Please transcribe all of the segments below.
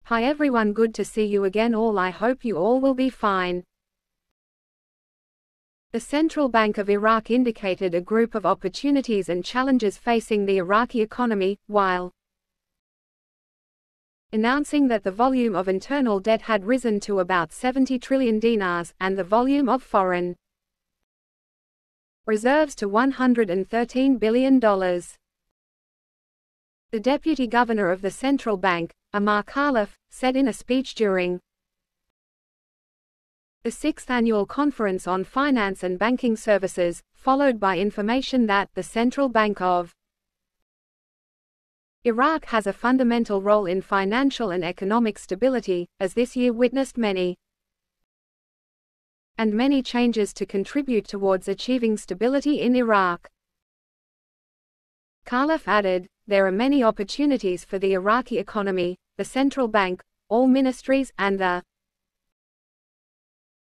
Hi everyone, good to see you again all. I hope you all will be fine. The Central Bank of Iraq indicated a group of opportunities and challenges facing the Iraqi economy, while announcing that the volume of internal debt had risen to about 70 trillion dinars, and the volume of foreign reserves to $113 billion. The Deputy Governor of the Central Bank, Ammar Khalaf, said in a speech during the 6th Annual Conference on Finance and Banking Services, followed by information that the Central Bank of Iraq has a fundamental role in financial and economic stability, as this year witnessed many changes to contribute towards achieving stability in Iraq. Khalaf added, there are many opportunities for the Iraqi economy, the central bank, all ministries, and the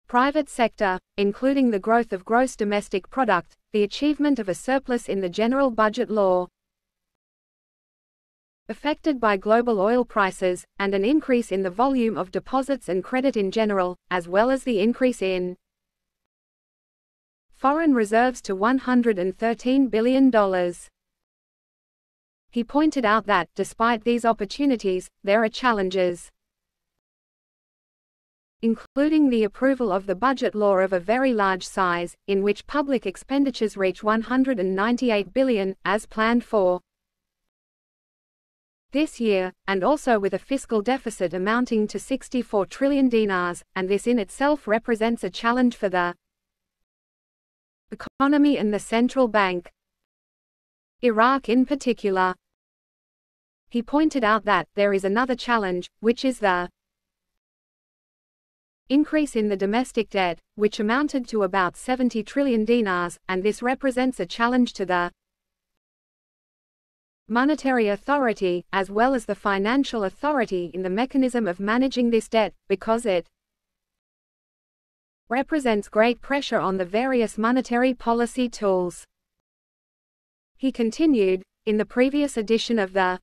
private sector, including the growth of gross domestic product, the achievement of a surplus in the general budget law affected by global oil prices, and an increase in the volume of deposits and credit in general, as well as the increase in foreign reserves to $113 billion. He pointed out that, despite these opportunities, there are challenges, including the approval of the budget law of a very large size, in which public expenditures reach $198 billion, as planned for this year, and also with a fiscal deficit amounting to 64 trillion dinars, and this in itself represents a challenge for the economy and the central bank. Iraq in particular. He pointed out that there is another challenge, which is the increase in the domestic debt, which amounted to about 70 trillion dinars, and this represents a challenge to the monetary authority, as well as the financial authority in the mechanism of managing this debt, because it represents great pressure on the various monetary policy tools. He continued, in the previous edition of the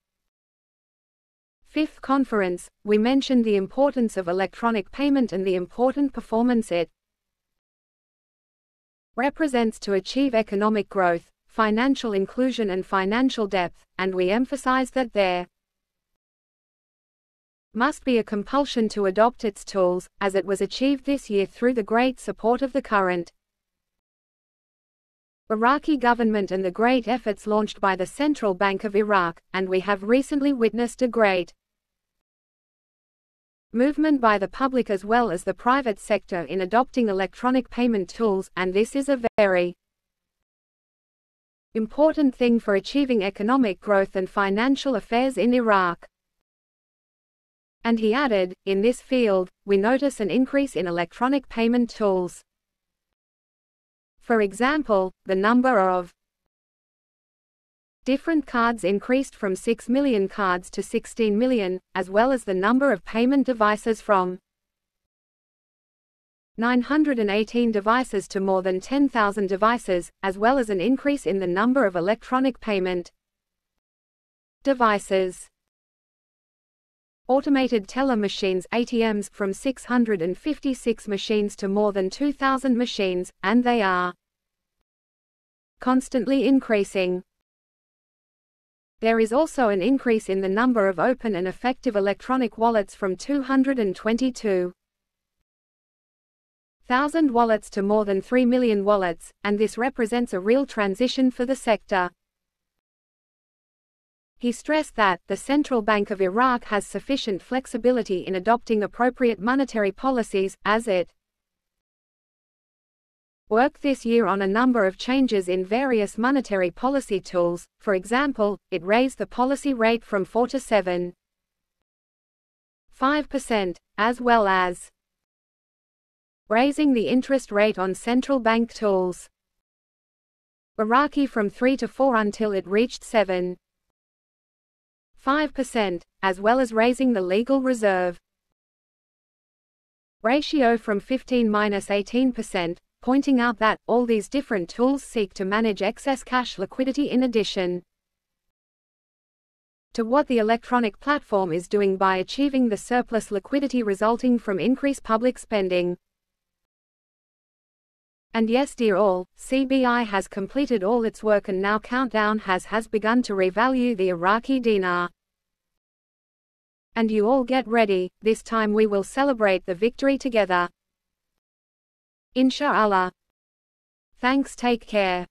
5th conference, we mentioned the importance of electronic payment and the important performance it represents to achieve economic growth, financial inclusion and financial depth, and we emphasized that there must be a compulsion to adopt its tools, as it was achieved this year through the great support of the current Iraqi government and the great efforts launched by the Central Bank of Iraq, and we have recently witnessed a great movement by the public as well as the private sector in adopting electronic payment tools, and this is a very important thing for achieving economic growth and financial affairs in Iraq. And he added, in this field, we notice an increase in electronic payment tools. For example, the number of different cards increased from 6 million cards to 16 million, as well as the number of payment devices from 918 devices to more than 10,000 devices, as well as an increase in the number of electronic payment devices. Automated teller machines (ATMs) from 656 machines to more than 2,000 machines, and they are constantly increasing. There is also an increase in the number of open and effective electronic wallets from 222,000 wallets to more than 3 million wallets, and this represents a real transition for the sector. He stressed that the Central Bank of Iraq has sufficient flexibility in adopting appropriate monetary policies, as it worked this year on a number of changes in various monetary policy tools. For example, it raised the policy rate from 4 to 7.5%, as well as raising the interest rate on central bank tools Iraqi from 3 to 4 until it reached 7.5%, as well as raising the legal reserve ratio from 15–18%, pointing out that all these different tools seek to manage excess cash liquidity in addition to what the electronic platform is doing by achieving the surplus liquidity resulting from increased public spending. And yes, dear all, CBI has completed all its work and now countdown has begun to revalue the Iraqi dinar. And you all get ready, this time we will celebrate the victory together. Inshallah. Thanks, take care.